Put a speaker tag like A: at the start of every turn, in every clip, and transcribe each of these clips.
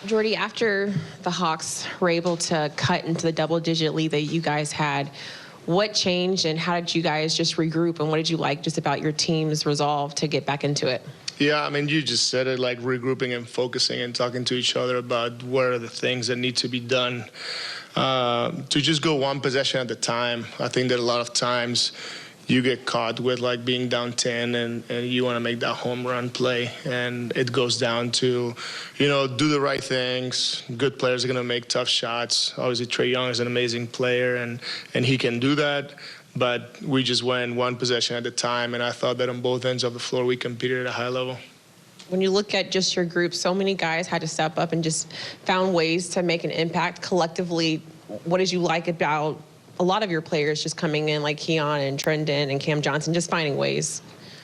A: Jordi, after the Hawks were able to cut into the double-digit lead that you guys had, what changed and how did you guys just regroup, and what did you like just about your team's resolve to get back into it?
B: Yeah, I mean, you just said it, like regrouping and focusing and talking to each other about what are the things that need to be done to just go one possession at a time. I think that a lot of times you get caught with like being down 10 and you want to make that home run play, and it goes down to, do the right things. Good players are going to make tough shots. Obviously, Trae Young is an amazing player, and he can do that. But we just went one possession at a time, and I thought that on both ends of the floor we competed at a high level.
A: When you look at just your group, so many guys had to step up and just found ways to make an impact collectively. What did you like about a lot of your players just coming in, like Keon and Trendon and Cam Johnson, just finding ways?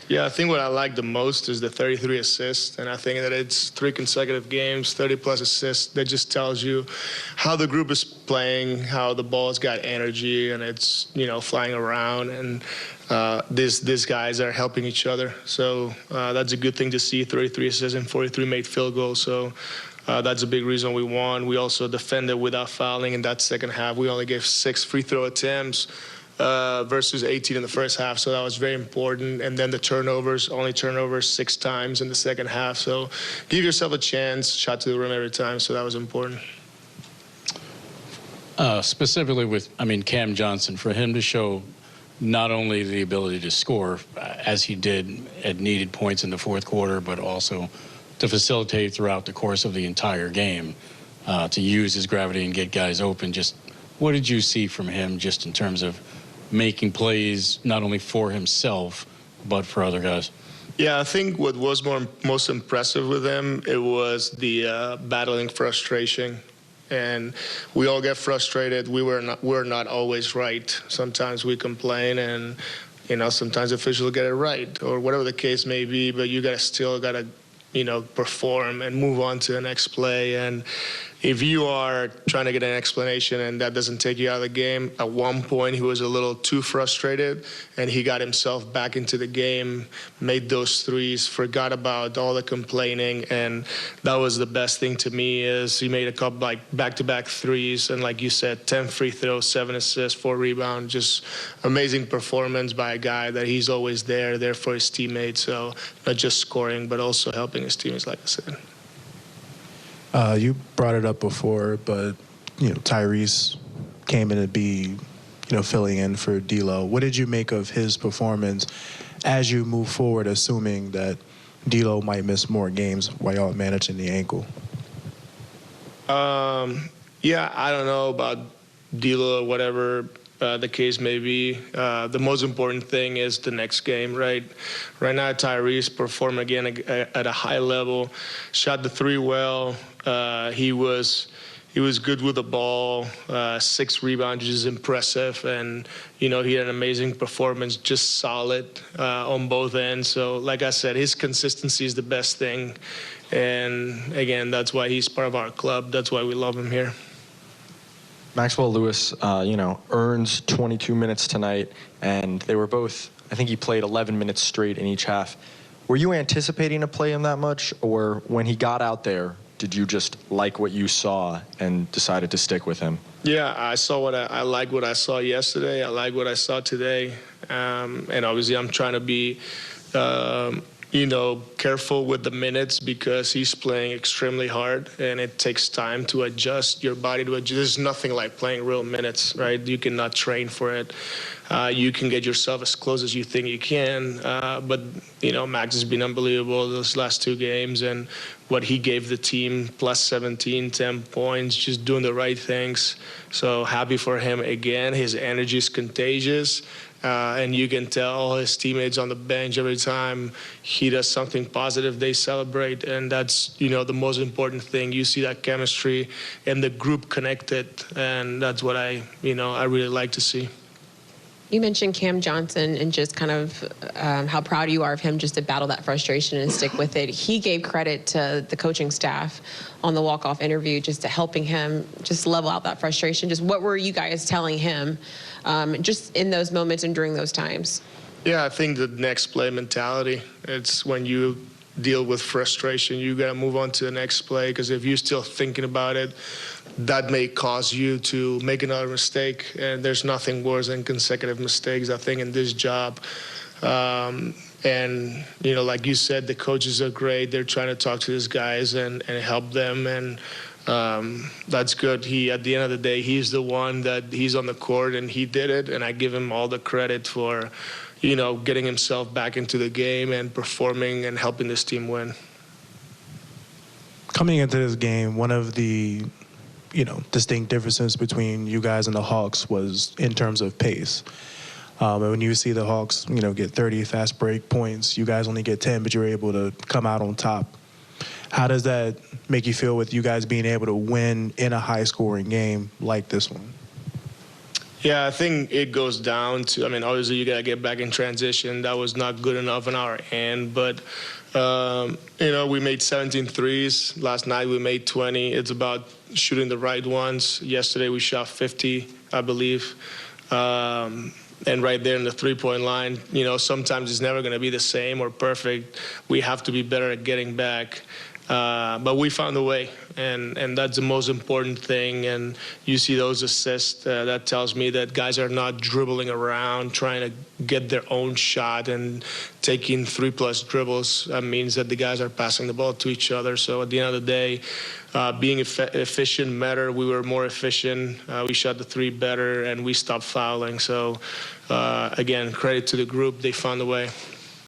B: Yeah, I think what I like the most is the 33 assists, and I think that it's 3 consecutive games, 30-plus assists. That just tells you how the group is playing, how the ball's got energy, and it's, flying around, and these guys are helping each other. So that's a good thing to see, 33 assists and 43 made field goals. So that's a big reason we won. We also defended without fouling in that second half. We only gave 6 free throw attempts versus 18 in the first half, so that was very important. And then the turnovers, only turnovers 6 times in the second half. So give yourself a chance, shot to the rim every time, so that was important.
C: Specifically with, Cam Johnson, for him to show not only the ability to score, as he did at needed points in the fourth quarter, but also to facilitate throughout the course of the entire game, to use his gravity and get guys open. Just what did you see from him just in terms of making plays not only for himself, but for other guys?
B: Yeah, I think what was most impressive with him, it was the battling frustration. And we all get frustrated. We're not always right. Sometimes we complain, and sometimes officials get it right, or whatever the case may be. But you still gotta perform and move on to the next play. And if you are trying to get an explanation and that doesn't take you out of the game, at one point he was a little too frustrated and he got himself back into the game, made those threes, forgot about all the complaining, and that was the best thing to me is he made a couple like back-to-back threes, and like you said, 10 free throws, 7 assists, 4 rebounds, just amazing performance by a guy that he's always there for his teammates, so not just scoring but also helping his teammates, like I said.
D: You brought it up before, but Tyrese came in to be filling in for D'Lo. What did you make of his performance as you move forward, assuming that D'Lo might miss more games while y'all managing the ankle?
B: Yeah, I don't know about D'Lo or whatever the case may be. The most important thing is the next game, right? Right now, Tyrese performed again at a high level, shot the 3 well. He was good with the ball, 6 rebounds, which is impressive, and he had an amazing performance, just solid on both ends. So, like I said, his consistency is the best thing, and again, that's why he's part of our club. That's why we love him here.
E: Maxwell Lewis, earns 22 minutes tonight, and they were both, I think he played 11 minutes straight in each half. Were you anticipating to play him that much, or when he got out there, did you just like what you saw and decided to stick with him?
B: Yeah, I like what I saw yesterday. I like what I saw today, and obviously I'm trying to be careful with the minutes because he's playing extremely hard and it takes time to adjust your body to adjust. There's nothing like playing real minutes, right? You cannot train for it. You can get yourself as close as you think you can, but Max has been unbelievable those last 2 games, and what he gave the team, plus 17, 10 points, just doing the right things. So happy for him again. His energy is contagious. And you can tell his teammates on the bench every time he does something positive, they celebrate, and that's the most important thing. You see that chemistry and the group connected, and that's what I really like to see.
A: You mentioned Cam Johnson and just kind of how proud you are of him just to battle that frustration and stick with it. He gave credit to the coaching staff on the walk-off interview just to helping him just level out that frustration. Just what were you guys telling him just in those moments and during those times?
B: Yeah, I think the next play mentality. It's when you deal with frustration. You got to move on to the next play, because if you're still thinking about it, that may cause you to make another mistake. And there's nothing worse than consecutive mistakes, I think, in this job. And, you know, like you said, the coaches are great. They're trying to talk to these guys and help them. And that's good. At the end of the day, he's the one that he's on the court and he did it. And I give him all the credit for, you know, getting himself back into the game and performing and helping this team win.
D: Coming into this game, one of the, you know, distinct differences between you guys and the Hawks was in terms of pace. And when you see the Hawks, you know, get 30 fast break points, you guys only get 10, but you're able to come out on top. How does that make you feel with you guys being able to win in a high-scoring game like this one?
B: Yeah, I think it goes down to, I mean, obviously you got to get back in transition. That was not good enough on our end, but, you know, we made 17 threes. Last night we made 20. It's about shooting the right ones. Yesterday we shot 50, I believe. And right there in the three-point line, you know, sometimes it's never going to be the same or perfect. We have to be better at getting back. But we found a way, and that's the most important thing. And you see those assists, that tells me that guys are not dribbling around trying to get their own shot and taking 3+ dribbles. That means that the guys are passing the ball to each other. So at the end of the day, being efficient mattered. We were more efficient. We shot the three better, and we stopped fouling. So, again, credit to the group. They found a way.